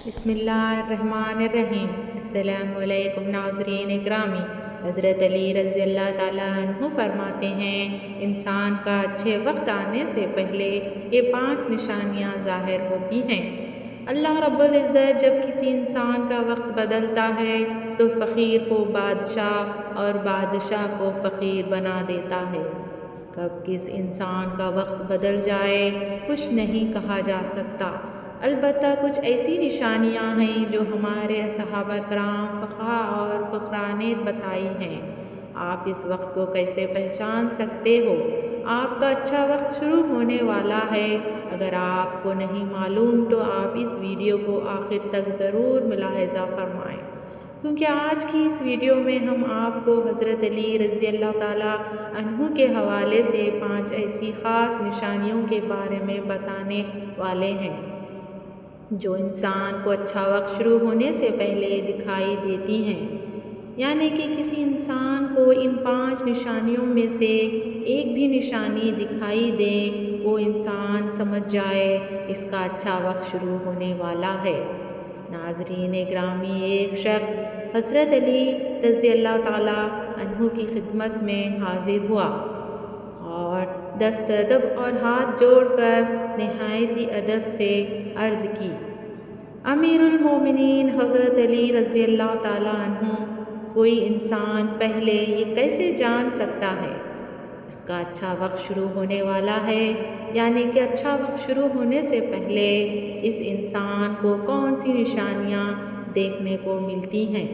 بسم اللہ الرحمن الرحیم۔ السلام علیکم ناظرین اکرامی۔ حضرت علی رضی اللہ تعالیٰ عنہ فرماتے ہیں، انسان کا اچھے وقت آنے سے پہلے یہ 5 نشانیاں ظاہر ہوتی ہیں۔ اللہ رب العزت جب کسی انسان کا وقت بدلتا ہے تو فقیر کو بادشاہ اور بادشاہ کو فقیر بنا دیتا ہے۔ کب کس انسان کا وقت بدل جائے کچھ نہیں کہا جا سکتا، البتہ کچھ ایسی نشانیاں ہیں جو ہمارے صحابہ کرام فقہا اور فقراء نے بتائی ہیں۔ آپ اس وقت کو کیسے پہچان سکتے ہو؟ آپ کا اچھا وقت شروع ہونے والا ہے۔ اگر آپ کو نہیں معلوم تو آپ اس ویڈیو کو آخر تک ضرور ملاحظہ فرمائیں، کیونکہ آج کی اس ویڈیو میں ہم آپ کو حضرت علی رضی اللہ تعالیٰ عنہ کے حوالے سے 5 ایسی خاص نشانیوں کے بارے میں بتانے والے ہیں جو انسان کو اچھا وقت شروع ہونے سے پہلے دکھائی دیتی ہیں۔ یعنی کہ کسی انسان کو ان 5 نشانیوں میں سے ایک بھی نشانی دکھائی دے، وہ انسان سمجھ جائے اس کا اچھا وقت شروع ہونے والا ہے۔ ناظرین گرامی، ایک شخص حضرت علی رضی اللہ تعالیٰ عنہ کی خدمت میں حاضر ہوا اور دست ادب اور ہاتھ جوڑ کر نہایت ادب سے عرض کی، امیر المومنین حضرت علی رضی اللہ تعالیٰ عنہ، کوئی انسان پہلے یہ کیسے جان سکتا ہے اس کا اچھا وقت شروع ہونے والا ہے؟ یعنی کہ اچھا وقت شروع ہونے سے پہلے اس انسان کو کون سی نشانیاں دیکھنے کو ملتی ہیں؟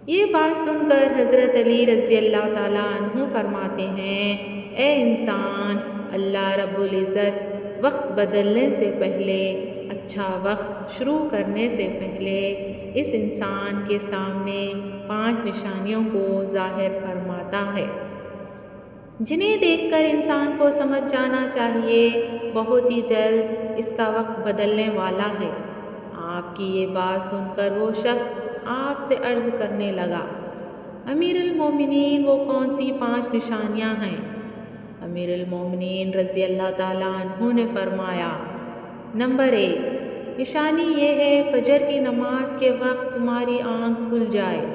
یہ بات سن کر حضرت علی رضی اللہ تعالیٰ عنہ فرماتے ہیں، اے انسان، اللہ رب العزت وقت بدلنے سے پہلے، اچھا وقت شروع کرنے سے پہلے اس انسان کے سامنے 5 نشانیوں کو ظاہر فرماتا ہے، جنہیں دیکھ کر انسان کو سمجھ جانا چاہیے بہت ہی جلد اس کا وقت بدلنے والا ہے۔ آپ کی یہ بات سن کر وہ شخص آپ سے عرض کرنے لگا، امیر المومنین وہ کون سی 5 نشانیاں ہیں؟ امیر المومنین رضی اللہ تعالیٰ عنہ نے فرمایا، نمبر 1، نشانی یہ ہے فجر کی نماز کے وقت تمہاری آنکھ کھل جائے،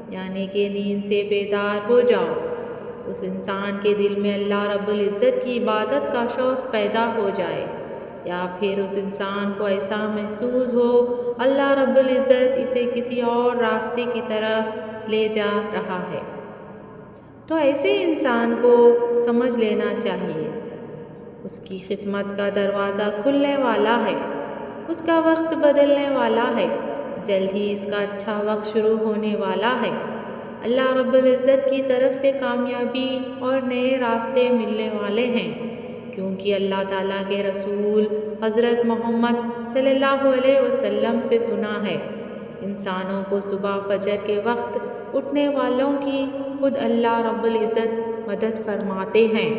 یعنی کہ نیند سے بیدار ہو جاؤ۔ اس انسان کے دل میں اللہ رب العزت کی عبادت کا شوق پیدا ہو جائے، یا پھر اس انسان کو ایسا محسوس ہو اللہ رب العزت اسے کسی اور راستے کی طرف لے جا رہا ہے، تو ایسے انسان کو سمجھ لینا چاہیے اس کی قسمت کا دروازہ کھلنے والا ہے، اس کا وقت بدلنے والا ہے، جلد ہی اس کا اچھا وقت شروع ہونے والا ہے۔ اللہ رب العزت کی طرف سے کامیابی اور نئے راستے ملنے والے ہیں، کیونکہ اللہ تعالیٰ کے رسول حضرت محمد صلی اللہ علیہ وسلم سے سنا ہے، انسانوں کو صبح فجر کے وقت اٹھنے والوں کی خود اللہ رب العزت مدد فرماتے ہیں۔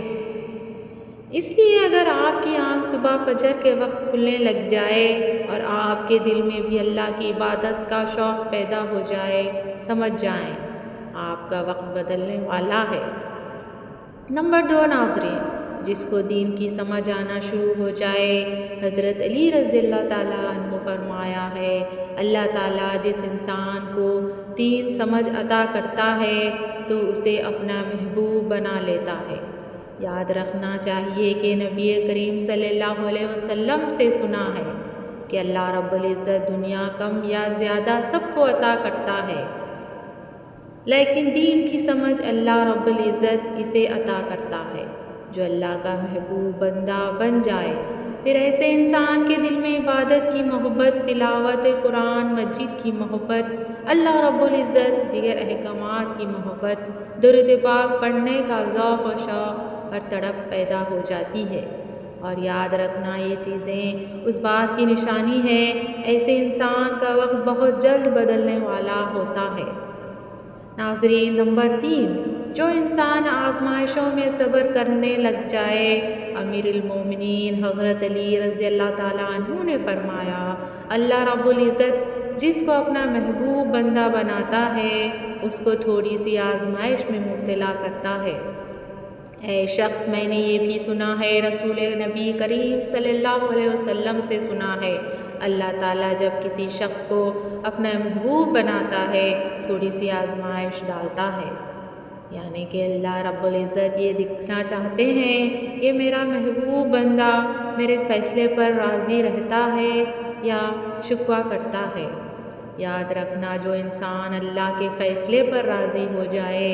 اس لیے اگر آپ کی آنکھ صبح فجر کے وقت کھلنے لگ جائے اور آپ کے دل میں بھی اللہ کی عبادت کا شوق پیدا ہو جائے، سمجھ جائیں آپ کا وقت بدلنے والا ہے۔ نمبر 2، ناظرین، جس کو دین کی سمجھ آنا شروع ہو جائے، حضرت علی رضی اللہ تعالیٰ عنہ فرمایا ہے، اللہ تعالیٰ جس انسان کو دین سمجھ عطا کرتا ہے تو اسے اپنا محبوب بنا لیتا ہے۔ یاد رکھنا چاہیے کہ نبی کریم صلی اللہ علیہ وسلم سے سنا ہے کہ اللہ رب العزت دنیا کم یا زیادہ سب کو عطا کرتا ہے، لیکن دین کی سمجھ اللہ رب العزت اسے عطا کرتا ہے جو اللہ کا محبوب بندہ بن جائے۔ پھر ایسے انسان کے دل میں عبادت کی محبت، تلاوت قرآن مجید کی محبت، اللہ رب العزت دیگر احکامات کی محبت، درود پاک پڑھنے کا ذوق و شوق اور تڑپ پیدا ہو جاتی ہے۔ اور یاد رکھنا یہ چیزیں اس بات کی نشانی ہے ایسے انسان کا وقت بہت جلد بدلنے والا ہوتا ہے۔ ناظرین، نمبر 3، جو انسان آزمائشوں میں صبر کرنے لگ جائے، امیر المومنین حضرت علی رضی اللہ تعالیٰ عنہ نے فرمایا، اللہ رب العزت جس کو اپنا محبوب بندہ بناتا ہے اس کو تھوڑی سی آزمائش میں مبتلا کرتا ہے۔ اے شخص، میں نے یہ بھی سنا ہے، رسول نبی کریم صلی اللہ علیہ وسلم سے سنا ہے، اللہ تعالیٰ جب کسی شخص کو اپنا محبوب بناتا ہے تھوڑی سی آزمائش ڈالتا ہے، یعنی کہ اللہ رب العزت یہ دکھنا چاہتے ہیں کہ میرا محبوب بندہ میرے فیصلے پر راضی رہتا ہے یا شکوہ کرتا ہے۔ یاد رکھنا، جو انسان اللہ کے فیصلے پر راضی ہو جائے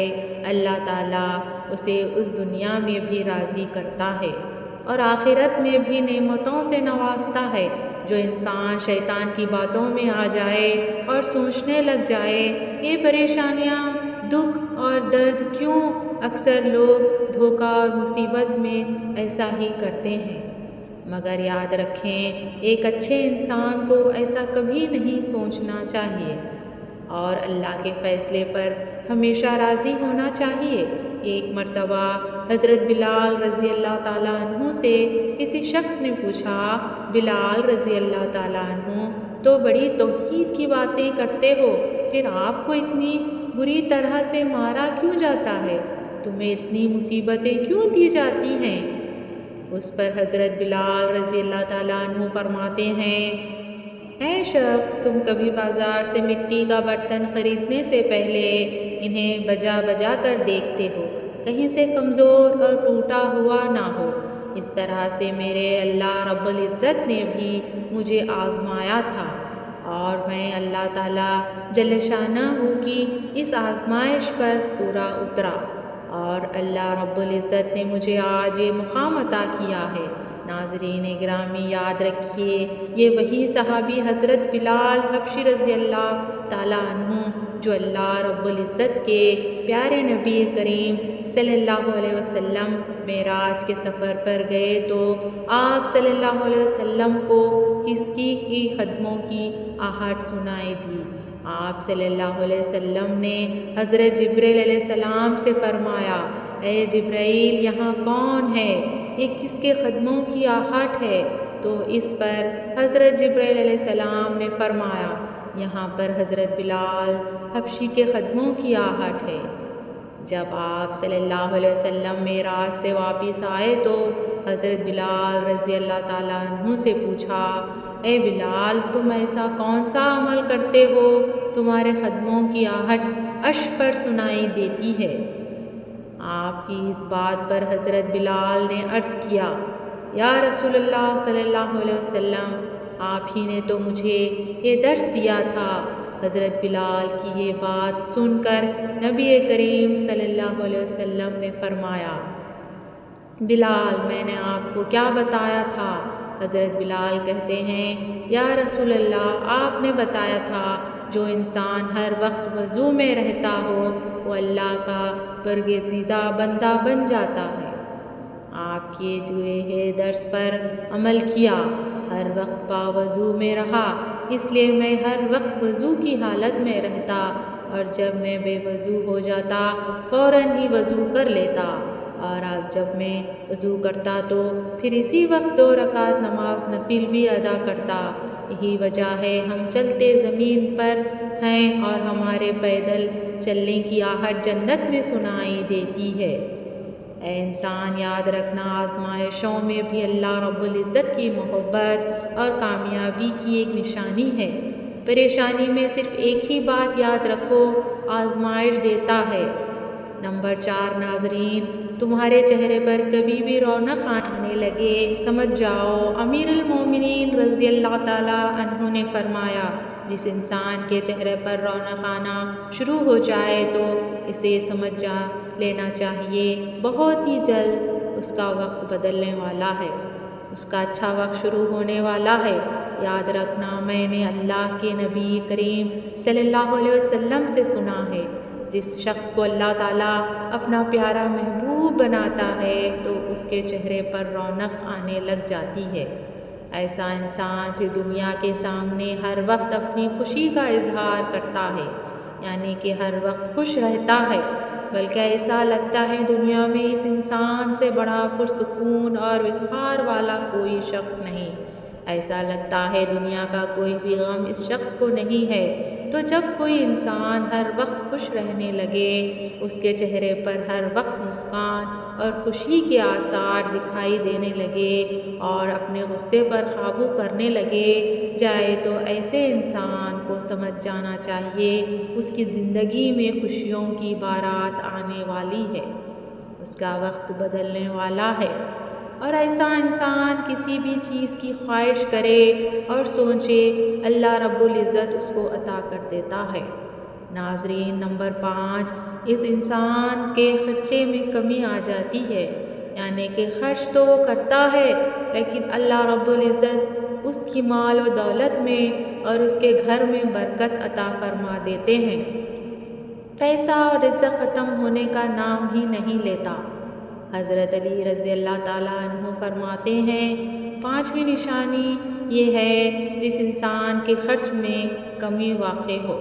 اللہ تعالیٰ اسے اس دنیا میں بھی راضی کرتا ہے اور آخرت میں بھی نعمتوں سے نوازتا ہے۔ جو انسان شیطان کی باتوں میں آ جائے اور سوچنے لگ جائے یہ پریشانیاں، دکھ اور درد کیوں، اکثر لوگ دھوکہ اور مصیبت میں ایسا ہی کرتے ہیں، مگر یاد رکھیں ایک اچھے انسان کو ایسا کبھی نہیں سوچنا چاہیے اور اللہ کے فیصلے پر ہمیشہ راضی ہونا چاہیے۔ ایک مرتبہ حضرت بلال رضی اللہ تعالیٰ عنہ سے کسی شخص نے پوچھا، بلال رضی اللہ تعالیٰ عنہ تو بڑی توحید کی باتیں کرتے ہو، پھر آپ کو اتنی بری طرح سے مارا کیوں جاتا ہے؟ تمہیں اتنی مصیبتیں کیوں دی جاتی ہیں؟ اس پر حضرت بلال رضی اللہ تعالیٰ عنہ فرماتے ہیں، اے شخص، تم کبھی بازار سے مٹی کا برتن خریدنے سے پہلے انہیں بجا بجا کر دیکھتے ہو، کہیں سے کمزور اور ٹوٹا ہوا نہ ہو۔ اس طرح سے میرے اللہ رب العزت نے بھی مجھے آزمایا تھا اور میں اللہ تعالیٰ جل شانہ کی اس آزمائش پر پورا اترا اور اللہ رب العزت نے مجھے آج یہ مقام عطا کیا ہے۔ ناظرین گرامی، یاد رکھیے یہ وہی صحابی حضرت بلال حبشی رضی اللہ تعالیٰ عنہ جو اللہ رب العزت کے پیارے نبی کریم صلی اللہ علیہ وسلم معراج کے سفر پر گئے تو آپ صلی اللہ علیہ وسلم کو کس کی قدموں کی آہٹ سنائی دی۔ آپ صلی اللہ علیہ وسلم نے حضرت جبرائیل علیہ السلام سے فرمایا، اے جبرائیل، یہاں کون ہے؟ یہ کس کے قدموں کی آہٹ ہے؟ تو اس پر حضرت جبرائیل علیہ السلام نے فرمایا، یہاں پر حضرت بلال حبشی کے قدموں کی آہٹ ہے۔ جب آپ صلی اللہ علیہ وسلم معراج سے واپس آئے تو حضرت بلال رضی اللہ تعالیٰ عنہ سے پوچھا، اے بلال، تم ایسا کون سا عمل کرتے ہو تمہارے قدموں کی آہٹ عرش پر سنائی دیتی ہے؟ آپ کی اس بات پر حضرت بلال نے عرض کیا، یا رسول اللہ صلی اللہ علیہ وسلم، آپ ہی نے تو مجھے یہ درس دیا تھا۔ حضرت بلال کی یہ بات سن کر نبی کریم صلی اللہ علیہ وسلم نے فرمایا، بلال، میں نے آپ کو کیا بتایا تھا؟ حضرت بلال کہتے ہیں، یا رسول اللہ، آپ نے بتایا تھا جو انسان ہر وقت وضو میں رہتا ہو وہ اللہ کا برگزیدہ بندہ بن جاتا ہے۔ آپ کیے ہوئے ہے درس پر عمل کیا، ہر وقت باوضو میں رہا، اس لیے میں ہر وقت وضو کی حالت میں رہتا اور جب میں بے وضو ہو جاتا فوراً ہی وضو کر لیتا، اور اب جب میں وضو کرتا تو پھر اسی وقت 2 رکعت نماز نفل بھی ادا کرتا۔ یہی وجہ ہے ہم چلتے زمین پر ہیں اور ہمارے پیدل چلنے کی آہٹ جنت میں سنائی دیتی ہے۔ اے انسان، یاد رکھنا آزمائشوں میں بھی اللہ رب العزت کی محبت اور کامیابی کی ایک نشانی ہے۔ پریشانی میں صرف ایک ہی بات یاد رکھو، آزمائش دیتا ہے۔ نمبر 4، ناظرین، تمہارے چہرے پر کبھی بھی رونق آنے لگے، سمجھ جاؤ امیر المومنین رضی اللہ تعالیٰ عنہ نے فرمایا، جس انسان کے چہرے پر رونق آنا شروع ہو جائے تو اسے سمجھ لینا چاہیے بہت ہی جلد اس کا وقت بدلنے والا ہے، اس کا اچھا وقت شروع ہونے والا ہے۔ یاد رکھنا، میں نے اللہ کے نبی کریم صلی اللہ علیہ وسلم سے سنا ہے، جس شخص کو اللہ تعالیٰ اپنا پیارا محبوب بناتا ہے تو اس کے چہرے پر رونق آنے لگ جاتی ہے۔ ایسا انسان پھر دنیا کے سامنے ہر وقت اپنی خوشی کا اظہار کرتا ہے، یعنی کہ ہر وقت خوش رہتا ہے، بلکہ ایسا لگتا ہے دنیا میں اس انسان سے بڑا پرسکون اور وقار والا کوئی شخص نہیں۔ ایسا لگتا ہے دنیا کا کوئی بھی غم اس شخص کو نہیں ہے۔ تو جب کوئی انسان ہر وقت خوش رہنے لگے، اس کے چہرے پر ہر وقت مسکان اور خوشی کے آثار دکھائی دینے لگے اور اپنے غصے پر قابو کرنے لگے جائے، تو ایسے انسان کو سمجھ جانا چاہیے اس کی زندگی میں خوشیوں کی بارات آنے والی ہے، اس کا وقت بدلنے والا ہے۔ اور ایسا انسان کسی بھی چیز کی خواہش کرے اور سوچے، اللہ رب العزت اس کو عطا کر دیتا ہے۔ ناظرین، نمبر 5، اس انسان کے خرچے میں کمی آ جاتی ہے، یعنی کہ خرچ تو وہ کرتا ہے لیکن اللہ رب العزت اس کی مال و دولت میں اور اس کے گھر میں برکت عطا فرما دیتے ہیں۔ پیسہ اور رزق ختم ہونے کا نام ہی نہیں لیتا۔ حضرت علی رضی اللہ تعالیٰ عنہ فرماتے ہیں، 5ویں نشانی یہ ہے جس انسان کے خرچ میں کمی واقع ہو۔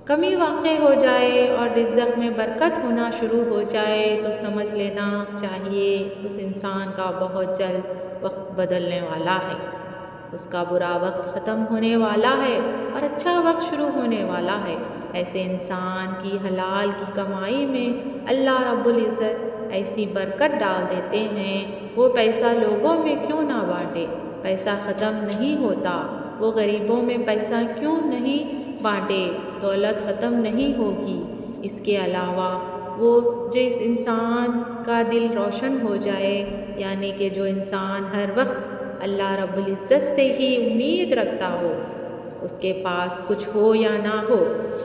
کمی واقع ہو جائے اور رزق میں برکت ہونا شروع ہو جائے تو سمجھ لینا چاہیے اس انسان کا بہت جلد وقت بدلنے والا ہے، اس کا برا وقت ختم ہونے والا ہے اور اچھا وقت شروع ہونے والا ہے۔ ایسے انسان کی حلال کی کمائی میں اللہ رب العزت ایسی برکت ڈال دیتے ہیں، وہ پیسہ لوگوں میں کیوں نہ بانٹے، پیسہ ختم نہیں ہوتا، وہ غریبوں میں پیسہ کیوں نہیں بانٹے، دولت ختم نہیں ہوگی۔ اس کے علاوہ وہ جس انسان کا دل روشن ہو جائے، یعنی کہ جو انسان ہر وقت اللہ رب العزت سے ہی امید رکھتا ہو، اس کے پاس کچھ ہو یا نہ ہو،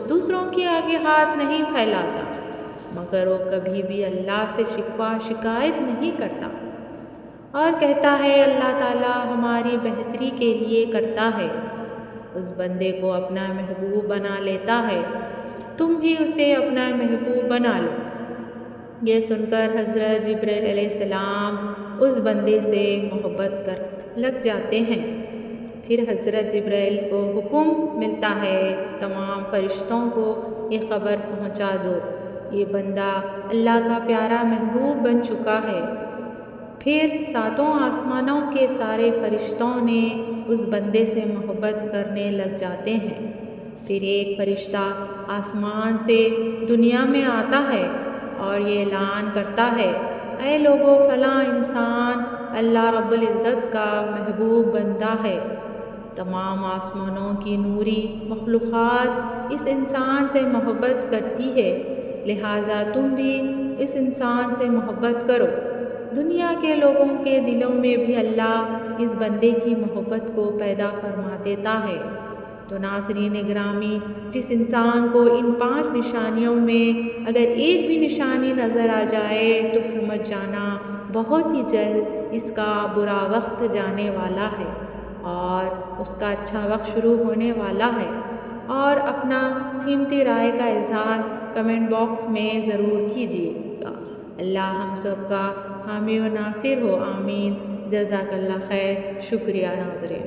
دوسروں کے آگے ہاتھ نہیں پھیلاتا، مگر وہ کبھی بھی اللہ سے شکوہ شکایت نہیں کرتا اور کہتا ہے اللہ تعالیٰ ہماری بہتری کے لیے کرتا ہے، اس بندے کو اپنا محبوب بنا لیتا ہے۔ تم بھی اسے اپنا محبوب بنا لو۔ یہ سن کر حضرت جبرائیل علیہ السلام اس بندے سے محبت کر لگ جاتے ہیں۔ پھر حضرت جبرائیل کو حکم ملتا ہے، تمام فرشتوں کو یہ خبر پہنچا دو، یہ بندہ اللہ کا پیارا محبوب بن چکا ہے۔ پھر 7 آسمانوں کے سارے فرشتوں نے اس بندے سے محبت کرنے لگ جاتے ہیں۔ پھر ایک فرشتہ آسمان سے دنیا میں آتا ہے اور یہ اعلان کرتا ہے، اے لوگو، فلاں انسان اللہ رب العزت کا محبوب بندہ ہے۔ تمام آسمانوں کی نوری مخلوقات اس انسان سے محبت کرتی ہے، لہٰذا تم بھی اس انسان سے محبت کرو۔ دنیا کے لوگوں کے دلوں میں بھی اللہ اس بندے کی محبت کو پیدا فرما دیتا ہے۔ تو ناظرین گرامی، جس انسان کو ان 5 نشانیوں میں اگر ایک بھی نشانی نظر آ جائے تو سمجھ جانا بہت ہی جلد اس کا برا وقت جانے والا ہے اور اس کا اچھا وقت شروع ہونے والا ہے۔ اور اپنا قیمتی رائے کا اظہار کمنٹ باکس میں ضرور کیجیے گا۔ اللہ ہم سب کا حامی و ناصر ہو، آمین۔ جزاک اللہ خیر۔ شکریہ ناظرین۔